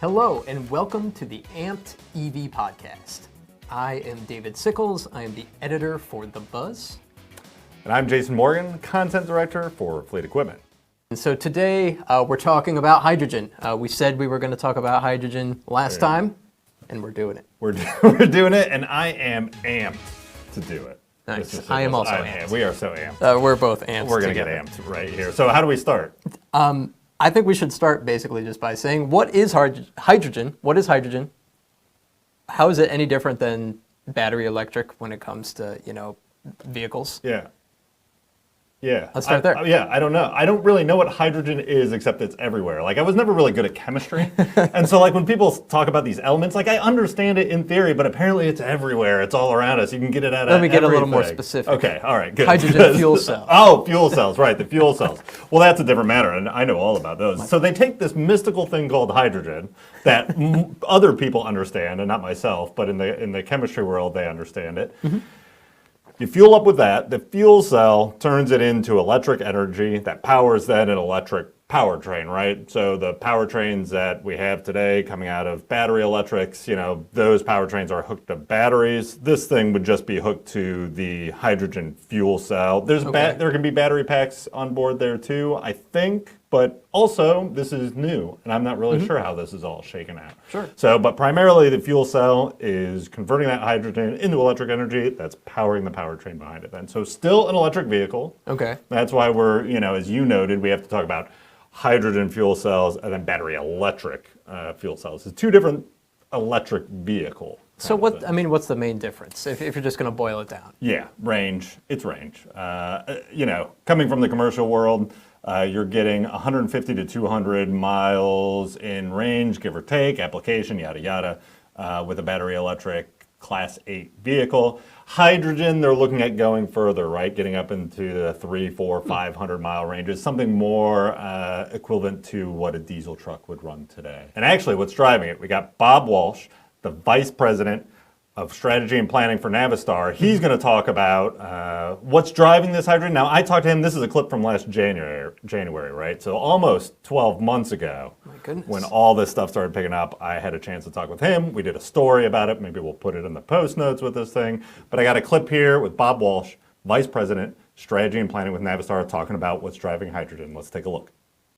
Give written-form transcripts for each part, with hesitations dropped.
Hello and welcome to the Amped EV podcast. I am David Sickles. I am the editor for The Buzz. And I'm Jason Morgan, content director for Fleet Equipment. And so today we're talking about hydrogen. We said we were going to talk about hydrogen last time, and we're doing it. We're doing it, and I am amped to do it. Nice. I am also amped. We are so amped. We're both amped. We're going to get amped right here. So how do we start? I think we should start basically just by saying, what is hydrogen? What is hydrogen? How is it any different than battery electric when it comes to, vehicles? Yeah. Let's start there. I don't know. I don't really know what hydrogen is, except it's everywhere. I was never really good at chemistry. And so when people talk about these elements, I understand it in theory, but apparently it's everywhere. It's all around us. You can get it out of everything. Let me get a little more specific. Okay, all right, good. Hydrogen fuel cell. Oh, fuel cells, right, the fuel cells. Well, that's a different matter, and I know all about those. So they take this mystical thing called hydrogen that other people understand, and not myself, but in the chemistry world, they understand it. Mm-hmm. You fuel up with that, the fuel cell turns it into electric energy that powers then an electric powertrain, right? So the powertrains that we have today coming out of battery electrics, those powertrains are hooked to batteries. This thing would just be hooked to the hydrogen fuel cell. There can be battery packs on board there too, I think. But also, this is new, and I'm not really sure how this is all shaken out. Sure. So, but primarily the fuel cell is converting that hydrogen into electric energy that's powering the powertrain behind it then. So still an electric vehicle. Okay. That's why we're, as you noted, we have to talk about hydrogen fuel cells and then battery electric fuel cells. It's two different electric vehicles. So what's the main difference if you're just going to boil it down? Yeah, range. It's range. Coming from the commercial world, you're getting 150 to 200 miles in range, give or take, application, yada, yada, with a battery electric Class 8 vehicle. Hydrogen, they're looking at going further, right? Getting up into the 300, 400, 500 mile ranges, something more equivalent to what a diesel truck would run today. And actually, what's driving it? We got Bob Walsh, the Vice President of Strategy and Planning for Navistar. He's going to talk about what's driving this hydrogen. Now, I talked to him, this is a clip from last January, right? So almost 12 months ago, my goodness, when all this stuff started picking up, I had a chance to talk with him. We did a story about it. Maybe we'll put it in the post notes with this thing. But I got a clip here with Bob Walsh, Vice President, Strategy and Planning with Navistar, talking about what's driving hydrogen. Let's take a look.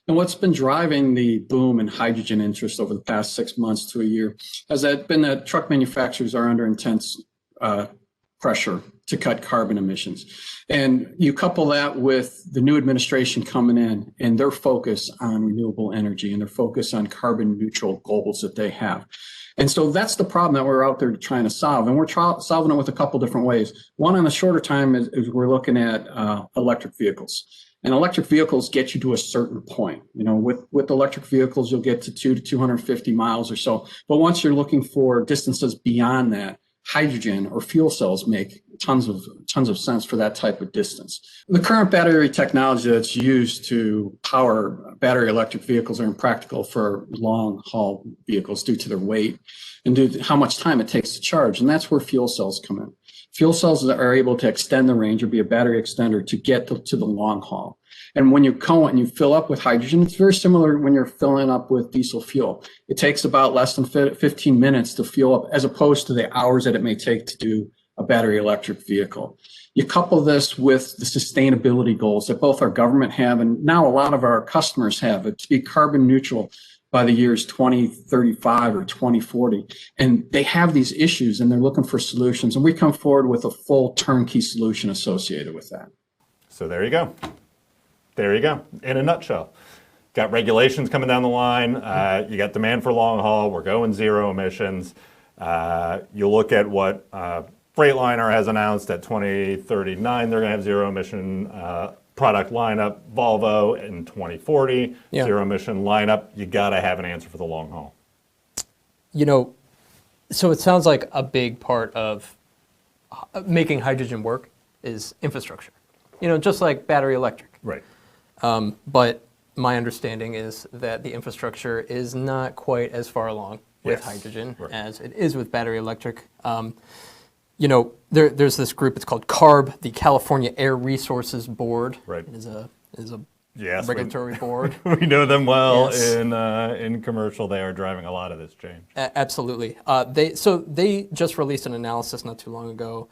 And what's been driving the boom in hydrogen interest over the past 6 months to a year has been that truck manufacturers are under intense pressure to cut carbon emissions. And you couple that with the new administration coming in and their focus on renewable energy and their focus on carbon neutral goals that they have. And so that's the problem that we're out there trying to solve. And we're solving it with a couple different ways. One on the shorter time is we're looking at electric vehicles. And electric vehicles get you to a certain point. With electric vehicles, you'll get to 200 to 250 miles or so. But once you're looking for distances beyond that, hydrogen or fuel cells make tons of sense for that type of distance. The current battery technology that's used to power battery electric vehicles are impractical for long haul vehicles due to their weight and due to how much time it takes to charge. And that's where fuel cells come in. Fuel cells are able to extend the range or be a battery extender to get to the long haul. And when you go and you fill up with hydrogen, it's very similar when you're filling up with diesel fuel. It takes about less than 15 minutes to fuel up as opposed to the hours that it may take to do a battery electric vehicle. You couple this with the sustainability goals that both our government have and now a lot of our customers have, to be carbon neutral by the years 2035 or 2040. And they have these issues and they're looking for solutions. And we come forward with a full turnkey solution associated with that. So there you go. There you go. In a nutshell. Got regulations coming down the line. You got demand for long haul. We're going zero emissions. You look at what Freightliner has announced at 2039. They're going to have zero emission product lineup. Volvo in 2040, zero emission lineup. You got to have an answer for the long haul. So it sounds like a big part of making hydrogen work is infrastructure. Just like battery electric. Right. But my understanding is that the infrastructure is not quite as far along with hydrogen as it is with battery electric. There's this group, it's called CARB, the California Air Resources Board. Right. It is a Yes, regulatory board. we know them well Yes. in commercial. They are driving a lot of this change. Absolutely. They just released an analysis not too long ago,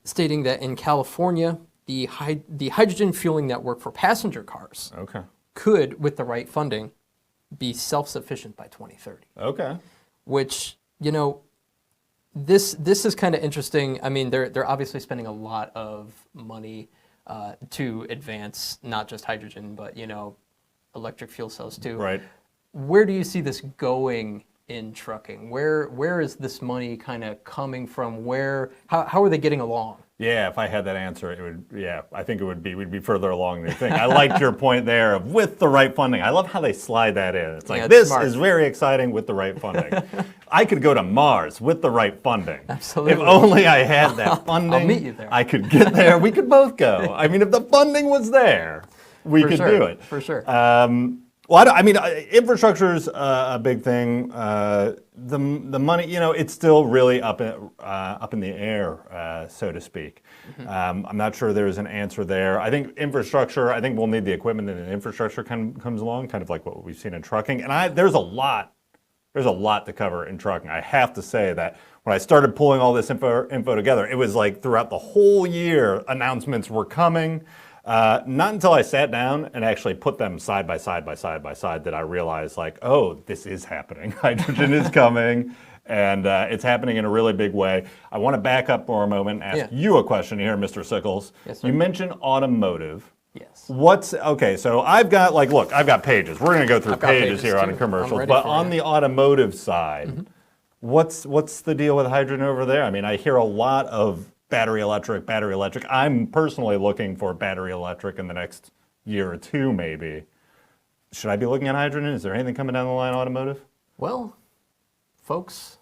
stating that in California, the hydrogen fueling network for passenger cars Okay. could, with the right funding, be self-sufficient by 2030. Okay. Which, you know, this is kind of interesting. I mean, they're obviously spending a lot of money to advance not just hydrogen, but, you know, electric fuel cells too. Right. Where do you see this going in trucking? Where is this money kind of coming from? How are they getting along? Yeah, if I had that answer, it would. Yeah, I think we'd be further along than you think. I liked your point there of with the right funding. I love how they slide that in. It's like, Yeah, it's this smart. is very exciting with the right funding. I could go to Mars with the right funding. Absolutely. If only I had that funding, I'll meet you there. I could get there. We could both go. I mean, if the funding was there, we For could sure, do it. for sure. Well, I mean, infrastructure's a big thing. The money, you know, it's still really up in the air, so to speak. I'm not sure there's an answer there. I think infrastructure. I think we'll need the equipment, and the infrastructure comes along, kind of like what we've seen in trucking. And there's a lot to cover in trucking. I have to say that when I started pulling all this info together, it was like throughout the whole year, announcements were coming. Not until I sat down and actually put them side by side that I realized, like, oh, this is happening. Hydrogen is coming, and it's happening in a really big way. I want to back up for a moment and ask you a question here, Mr. Sickles. Yes, sir. You mentioned automotive. Yes. Okay, so I've got, like, look, I've got pages. We're going to go through I've got pages pages here on too. commercials. I'm ready But for on you. the automotive side, what's the deal with hydrogen over there? I mean, I hear a lot of battery electric. I'm personally looking for battery electric in the next year or two, maybe. Should I be looking at hydrogen? Is there anything coming down the line automotive? Well, folks,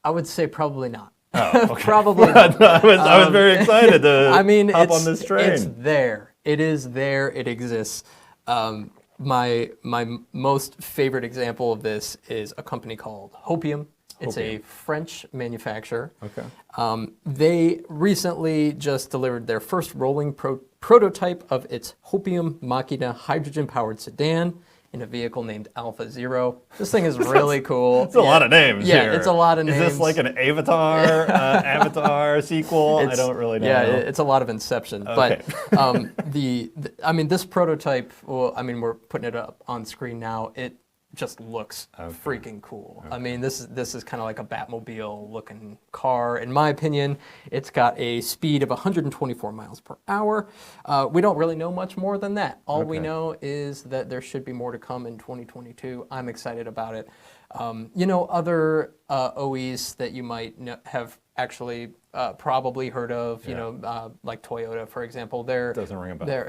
I would say probably not. Oh, okay. Probably not. I was very excited to I mean, hop on this train. it's there. It is there. It exists. My most favorite example of this is a company called Hopium. It's a French manufacturer. Okay. They recently just delivered their first rolling prototype of its Hopium Machina hydrogen-powered sedan in a vehicle named Alpha Zero. This thing is really cool. It's a lot of names Yeah, here. it's a lot of names. Is this like an Avatar sequel? I don't really know. Yeah, it's a lot of Inception. Okay. But I mean, this prototype, well, I mean, we're putting it up on screen now. It just looks freaking cool. I mean, this is kind of like a Batmobile looking car. In my opinion, it's got a speed of 124 miles per hour. We don't really know much more than that. All we know is that there should be more to come in 2022. I'm excited about it. You know, other OEs that you might have actually probably heard of, you know, like Toyota, for example. Doesn't ring a bell.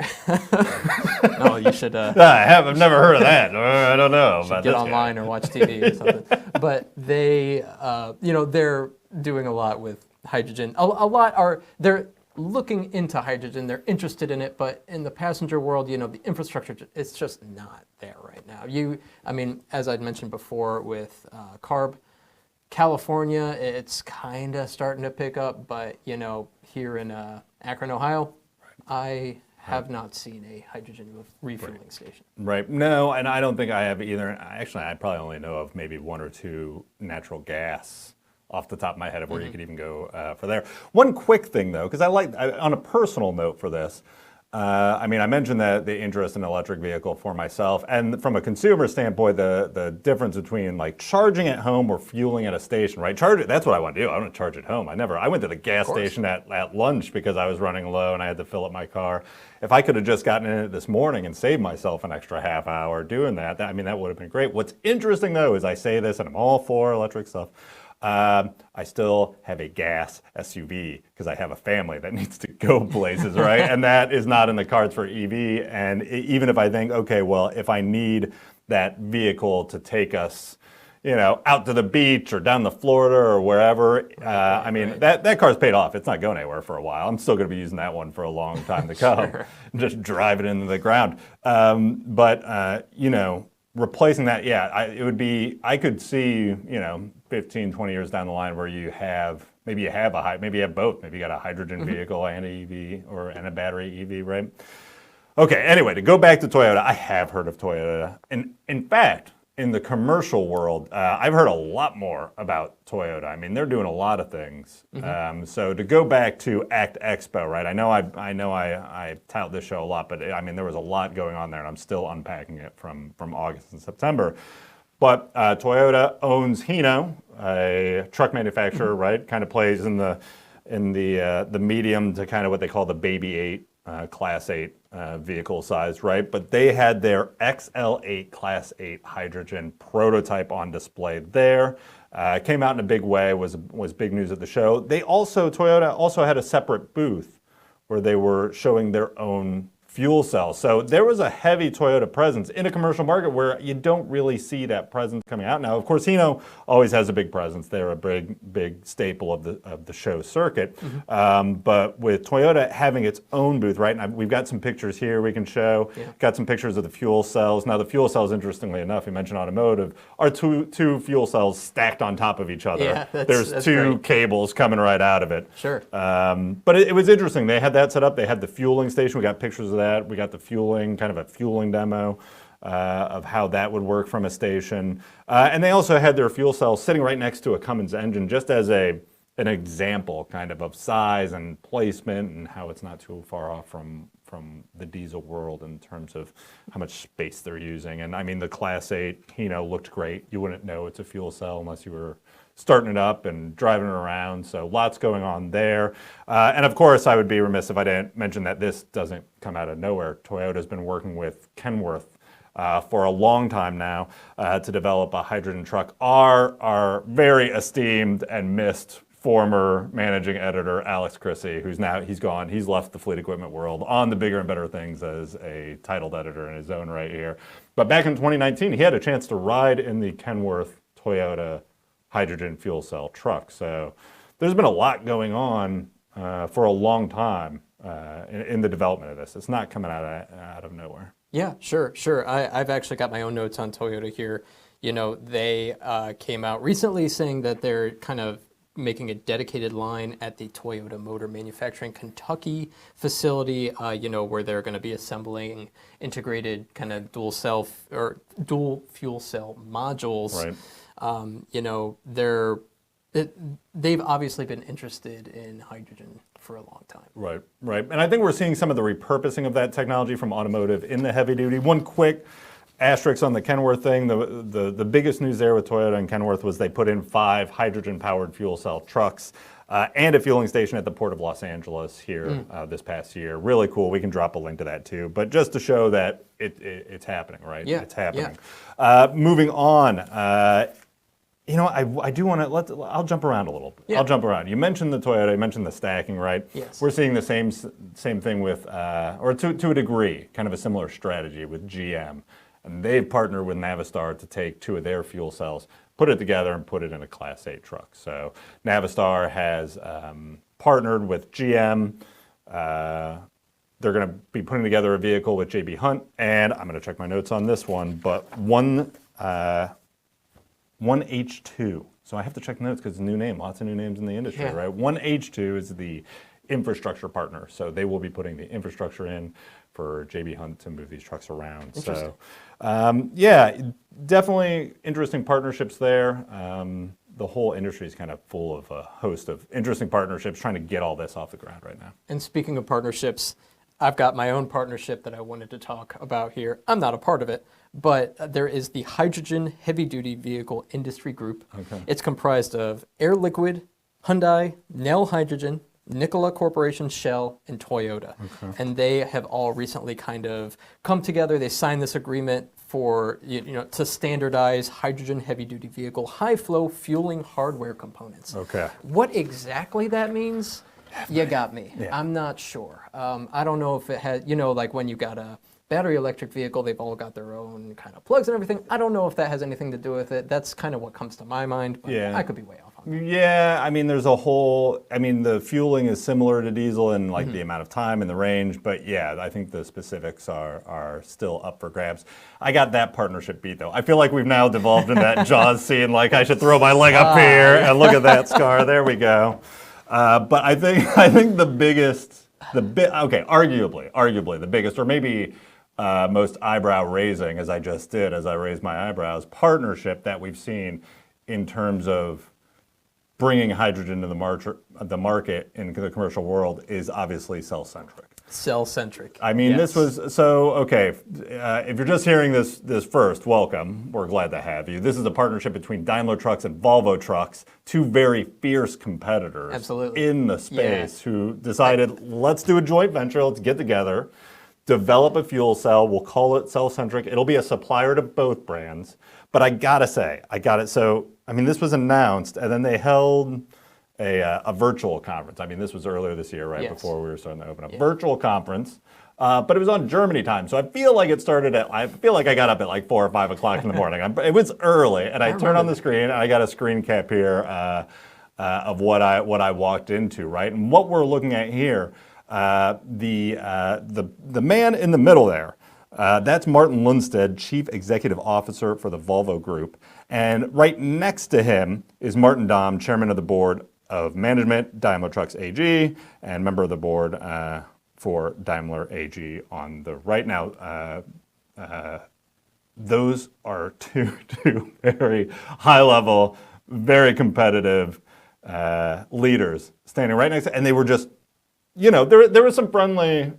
No, you should. I've never heard of that. I don't know about Get this online guy. or watch TV or something. But they, you know, they're doing a lot with hydrogen. They're looking into hydrogen. They're interested in it, but in the passenger world, you know, the infrastructure, it's just not there right now. I mean, as I'd mentioned before with CARB, California, it's kind of starting to pick up, but, you know, here in Akron, Ohio, I have not seen a hydrogen refueling station. Right. No, and I don't think I have either. Actually, I probably only know of maybe one or two natural gas off the top of my head of where you could even go for there. One quick thing, though, because on a personal note for this, I mean, I mentioned the interest in an electric vehicle for myself, and from a consumer standpoint, the difference between like charging at home or fueling at a station, right? That's what I want to do. I want to charge at home. I went to the gas station at lunch because I was running low and I had to fill up my car. If I could have just gotten in it this morning and saved myself an extra half hour doing that, I mean, that would have been great. What's interesting, though, is I say this, and I'm all for electric stuff. I still have a gas SUV because I have a family that needs to go places, right? And that is not in the cards for EV. And even if I think, okay, well, if I need that vehicle to take us, you know, out to the beach or down to Florida or wherever, I mean, that car's paid off. It's not going anywhere for a while. I'm still going to be using that one for a long time to come. Just drive it into the ground. But you know, replacing that, I could see, you know, 15, 20 years down the line where maybe you have both. Maybe you got a hydrogen vehicle and an EV and a battery EV, right? Okay, anyway, to go back to Toyota, I have heard of Toyota. And in fact, in the commercial world, I've heard a lot more about Toyota. I mean, they're doing a lot of things. So to go back to ACT Expo, right? I know I tout this show a lot, but I mean, there was a lot going on there, and I'm still unpacking it from August and September. But Toyota owns Hino, a truck manufacturer, right? Kind of plays in the medium to kind of what they call the baby 8. Class 8 vehicle size, right? But they had their XL8 Class 8 hydrogen prototype on display there. Came out in a big way, was big news at the show. Toyota also had a separate booth where they were showing their own fuel cells. So there was a heavy Toyota presence in a commercial market where you don't really see that presence coming out. Now, of course, Hino always has a big presence. They're a big staple of the show circuit. But with Toyota having its own booth, right? And we've got some pictures here we can show. Yeah. Got some pictures of the fuel cells. Now, the fuel cells, interestingly enough, you mentioned automotive, are two fuel cells stacked on top of each other. Yeah, There's two great cables coming right out of it. Sure. But it was interesting. They had that set up. They had the fueling station. We got pictures of that. We got the fueling, kind of a fueling demo of how that would work from a station. And they also had their fuel cells sitting right next to a Cummins engine, just as an example kind of size and placement and how it's not too far off from the diesel world in terms of how much space they're using. And I mean, the Class 8, looked great. You wouldn't know it's a fuel cell unless you were starting it up and driving it around. So lots going on there. And of course, I would be remiss if I didn't mention that this doesn't come out of nowhere. Toyota's been working with Kenworth for a long time now to develop a hydrogen truck. Our very esteemed and missed former managing editor, Alex Chrissy, he's gone. He's left the fleet equipment world on the bigger and better things as a titled editor in his own right here. But back in 2019, he had a chance to ride in the Kenworth Toyota hydrogen fuel cell truck. So there's been a lot going on for a long time in the development of this. It's not coming out of nowhere. Yeah, sure. I've actually got my own notes on Toyota here. They came out recently saying that they're kind of making a dedicated line at the Toyota Motor Manufacturing Kentucky facility, where they're going to be assembling integrated kind of dual fuel cell modules. Right. They've obviously been interested in hydrogen for a long time. Right. And I think we're seeing some of the repurposing of that technology from automotive in the heavy duty. One quick asterisk on the Kenworth thing. The biggest news there with Toyota and Kenworth was they put in 5 hydrogen-powered fuel cell trucks and a fueling station at the Port of Los Angeles here this past year. Really cool. We can drop a link to that too. But just to show that it's happening, right? Yeah. It's happening. Yeah. Moving on. I do want to I'll jump around a little bit. Yeah. I'll jump around. You mentioned the Toyota, you mentioned the stacking, right? Yes. We're seeing the same thing with, or to a degree, kind of a similar strategy with GM. And they've partnered with Navistar to take 2 of their fuel cells, put it together, and put it in a Class 8 truck. So Navistar has partnered with GM. They're going to be putting together a vehicle with JB Hunt, and I'm going to check my notes on this one, but 1H2. So I have to check notes because it's a new name, lots of new names in the industry, right? 1H2 is the infrastructure partner. So they will be putting the infrastructure in for JB Hunt to move these trucks around. So definitely interesting partnerships there. The whole industry is kind of full of a host of interesting partnerships trying to get all this off the ground right now. And speaking of partnerships, I've got my own partnership that I wanted to talk about here. I'm not a part of it, but there is the Hydrogen Heavy Duty Vehicle Industry Group. Okay. It's comprised of Air Liquide, Hyundai, Nel Hydrogen, Nikola Corporation, Shell, and Toyota. Okay. And they have all recently kind of come together. They signed this agreement for to standardize hydrogen heavy-duty vehicle high-flow fueling hardware components. Okay. What exactly that means, you got me. Yeah. I'm not sure. I don't know if it has, like when you got a battery electric vehicle, they've all got their own kind of plugs and everything. I don't know if that has anything to do with it. That's kind of what comes to my mind, but I could be way off. Yeah, I mean, the fueling is similar to diesel in like the amount of time and the range, but yeah, I think the specifics are still up for grabs. I got that partnership beat though. I feel like we've now devolved into that Jaws scene, like I should throw my leg up here and look at that scar. There we go. But I think the biggest arguably the biggest, or maybe most eyebrow raising, as I just did, as I raised my eyebrows, partnership that we've seen in terms of bringing hydrogen to the market in the commercial world is obviously cell-centric. Cell-centric. I mean, Yes. this was, so, okay, if you're just hearing this first, welcome. We're glad to have you. This is a partnership between Daimler Trucks and Volvo Trucks, two very fierce competitors Absolutely. in the space who decided, let's do a joint venture, let's get together, develop a fuel cell, we'll call it cell-centric. It'll be a supplier to both brands. But I gotta say, so, I mean, this was announced, and then they held a virtual conference. I mean, this was earlier this year, right, Yes. before we were starting to open up. Virtual conference, but it was on Germany time, so I feel like I got up at like 4 or 5 o'clock in the morning. It was early, and I turned on the screen, and I got a screen cap here of what I walked into, right? And what we're looking at here, the man in the middle there, that's Martin Lundstedt, Chief Executive Officer for the Volvo Group. And right next to him is Martin Dahm, Chairman of the Board of Management, Daimler Trucks AG, and member of the board for Daimler AG on the right. Now, those are two very high-level, very competitive leaders standing right next to, and they were just, you know, there was some friendly,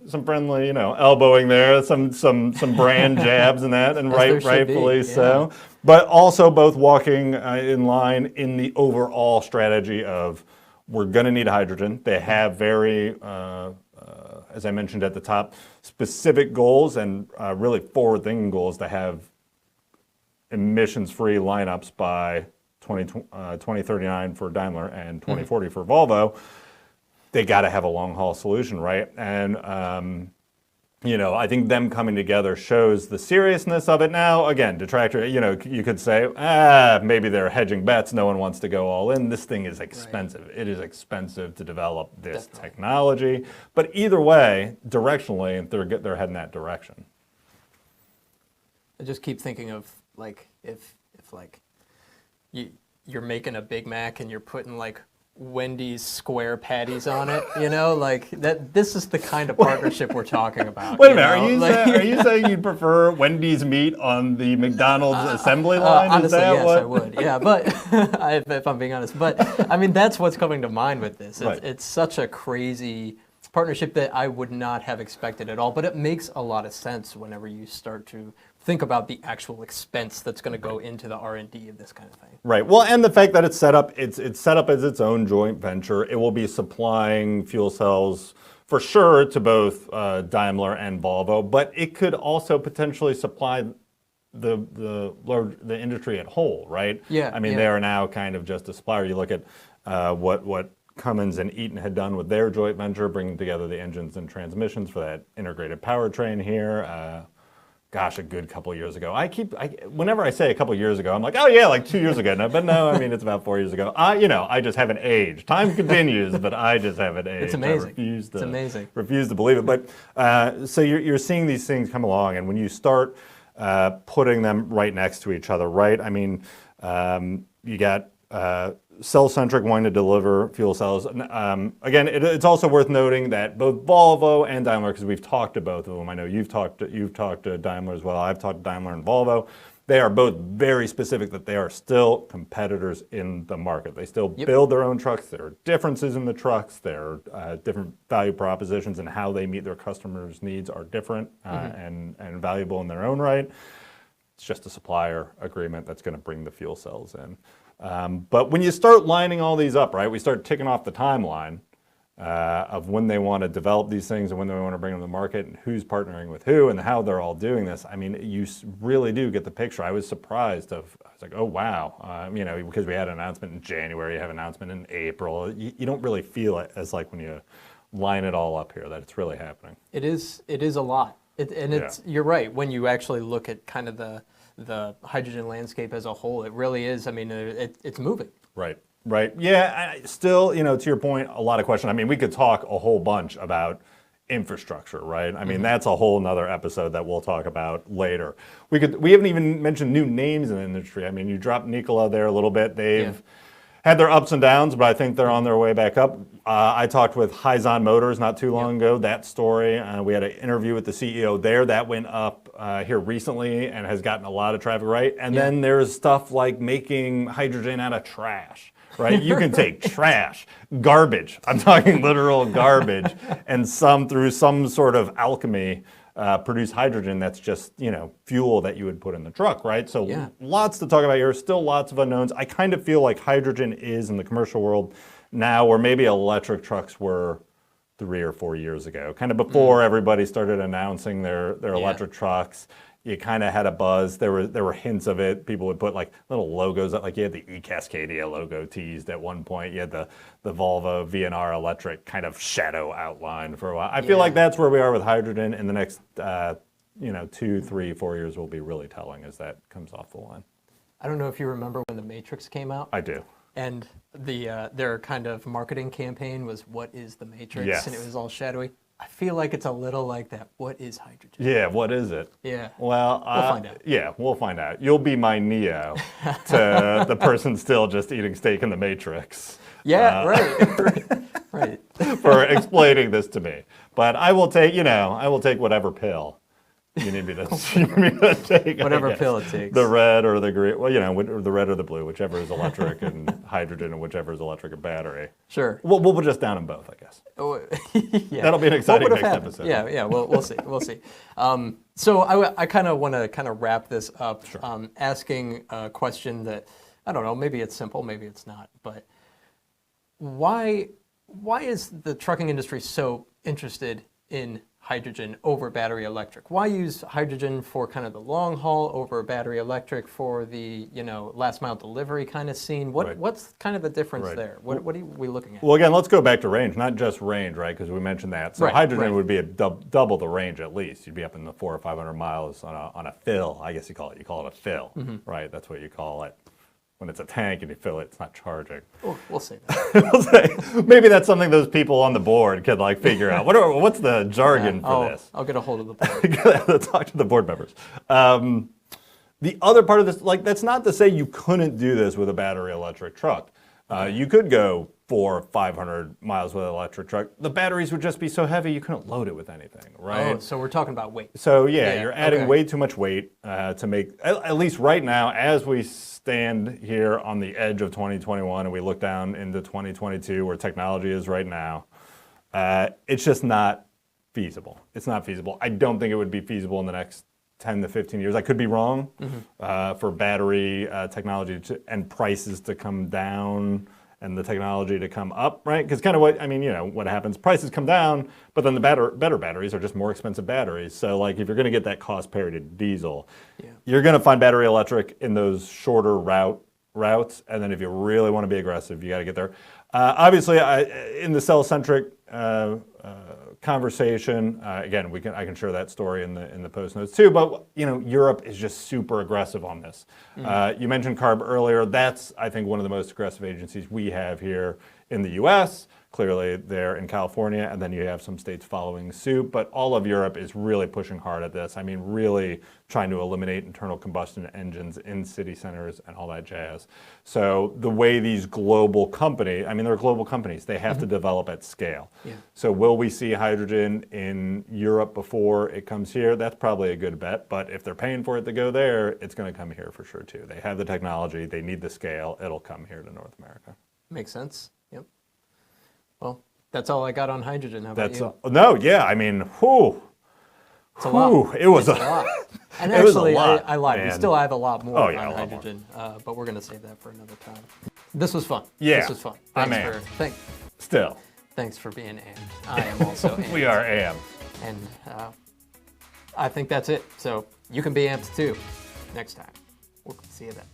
you know, elbowing there, some brand jabs and that, and rightfully so. But also both walking in line in the overall strategy of we're going to need hydrogen. They have very, as I mentioned at the top, specific goals and really forward-thinking goals to have emissions-free lineups by 2039 for Daimler and 2040 for Volvo. They got to have a long-haul solution, right? And you know, I think them coming together shows the seriousness of it. Now, again, detractor, you know, you could say, maybe they're hedging bets. No one wants to go all in. This thing is expensive. Right. It is expensive to develop this technology. But either way, directionally, they're heading that direction. I just keep thinking of like if like you're making a Big Mac and you're putting like Wendy's square patties on it, you know, like that. This is the kind of partnership we're talking about. Wait a minute, are you saying you'd prefer Wendy's meat on the McDonald's assembly line? Honestly, yes, what? I would. Yeah, but if I'm being honest, but I mean that's what's coming to mind with this. It's such a crazy partnership that I would not have expected at all. But it makes a lot of sense whenever you start to think about the actual expense that's going to go into the R&D of this kind of thing. Right. Well, and the fact that it's set up as its own joint venture. It will be supplying fuel cells for sure to both Daimler and Volvo, but it could also potentially supply the industry at whole, right? Yeah. I mean, they are now kind of just a supplier. You look at what Cummins and Eaton had done with their joint venture, bringing together the engines and transmissions for that integrated powertrain here. Gosh, a good couple of years ago. Whenever I say a couple of years ago, I'm like, oh yeah, like 2 years ago. No, but no, I mean, it's about 4 years ago. You know, I just haven't aged. Time continues, but I just haven't aged. It's amazing. It's amazing. Refuse to believe it. But so you're seeing these things come along, and when you start putting them right next to each other, right? I mean, you got cell-centric wanting to deliver fuel cells. Again, it's also worth noting that both Volvo and Daimler, because we've talked to both of them. I know you've talked to Daimler as well. I've talked to Daimler and Volvo. They are both very specific that they are still competitors in the market. They still build their own trucks. There are differences in the trucks. There are different value propositions, and how they meet their customers' needs are different and valuable in their own right. It's just a supplier agreement that's going to bring the fuel cells in. But when you start lining all these up, right, we start ticking off the timeline of when they want to develop these things and when they want to bring them to the market and who's partnering with who and how they're all doing this. I mean, you really do get the picture. I was surprised. I was like, oh, wow. You know, because we had an announcement in January, you have an announcement in April. You don't really feel it as like when you line it all up here that it's really happening. It is a lot. You're right. When you actually look at kind of the hydrogen landscape as a whole, it really is. I mean, it's moving. Right. Yeah, still, you know, to your point, a lot of questions. I mean, we could talk a whole bunch about infrastructure, right? I mean, that's a whole nother episode that we'll talk about later. We haven't even mentioned new names in the industry. I mean, you dropped Nikola there a little bit. They've had their ups and downs, but I think they're on their way back up. I talked with Hyzon Motors not too long ago, that story. We had an interview with the CEO there. That went up here recently and has gotten a lot of traffic, right? And then there's stuff like making hydrogen out of trash, right? You can take trash, garbage, I'm talking literal garbage, and through some sort of alchemy, produce hydrogen that's just, fuel that you would put in the truck, right? So lots to talk about here, still lots of unknowns. I kind of feel like hydrogen is in the commercial world now where maybe electric trucks were 3 or 4 years ago, kind of before everybody started announcing their electric trucks. You kind of had a buzz. There were hints of it. People would put like little logos up, like you had the e-Cascadia logo teased at one point. You had the Volvo VNR electric kind of shadow outline for a while. I feel like that's where we are with hydrogen. In the next 2, 3, 4 years will be really telling as that comes off the line. I don't know if you remember when the Matrix came out. I do. And their kind of marketing campaign was, "What is the Matrix?" Yes. And it was all shadowy. I feel like it's a little like that. What is hydrogen? Yeah, what is it? Yeah. Well, we'll find out. Yeah, we'll find out. You'll be my Neo to the person still just eating steak in the Matrix. Yeah, right. For explaining this to me. But I will take, whatever pill you need me to take. Whatever pill it takes. The red or the green, the red or the blue, whichever is electric and hydrogen and whichever is electric and battery. Sure. We'll just down them both, I guess. Oh, yeah. That'll be an exciting next episode. Yeah, we'll see. We'll see. So I kind of want to wrap this up, asking a question that, I don't know, maybe it's simple, maybe it's not, but why is the trucking industry so interested in hydrogen over battery electric? Why use hydrogen for kind of the long haul over battery electric for the last mile delivery kind of scene? What's kind of the difference there? What are we looking at? Well, again, let's go back to range, not just range, right? Because we mentioned that. So hydrogen would be a double the range at least. You'd be up in the 400 or 500 miles on a fill. I guess you call it a fill, right? That's what you call it. When it's a tank and you fill it, it's not charging. We'll say that. We'll say, maybe that's something those people on the board could figure out. What's the jargon for this? I'll get a hold of the board. Talk to the board members. The other part of this, that's not to say you couldn't do this with a battery electric truck. You could go 400 or 500 miles with an electric truck. The batteries would just be so heavy you couldn't load it with anything, right? Oh, so we're talking about weight. So you're adding way too much weight to make, at least right now, as we stand here on the edge of 2021 and we look down into 2022 where technology is right now, it's just not feasible. It's not feasible. I don't think it would be feasible in the next 10 to 15 years. I could be wrong for battery technology and prices to come down and the technology to come up, right? Because kind of what happens, prices come down, but then the better batteries are just more expensive batteries. So if you're going to get that cost parity to diesel, you're going to find battery electric in those shorter routes. And then if you really want to be aggressive, you got to get there. Obviously, in the cell-centric conversation, again, I can share that story in the post notes too. But Europe is just super aggressive on this. You mentioned CARB earlier. That's, I think, one of the most aggressive agencies we have here in the U.S. Clearly, they're in California, and then you have some states following suit. But all of Europe is really pushing hard at this. I mean, really trying to eliminate internal combustion engines in city centers and all that jazz. So the way these global companies, they're global companies, they have to develop at scale. So will we see hydrogen in Europe before it comes here? That's probably a good bet. But if they're paying for it to go there, it's going to come here for sure, too. They have the technology. They need the scale. It'll come here to North America. Makes sense. Yep. Well, that's all I got on hydrogen. How about you? Whew. It's a lot. It was a lot. And it was a actually, lot, I lied. man. We still have a lot more on a lot hydrogen, but we're going to save that for another time. This was fun. Yeah, This was fun. I'm Thanks for being Ann. I am also Ann. We are Am. And I think that's it. So you can be amped too next time. We'll see you then.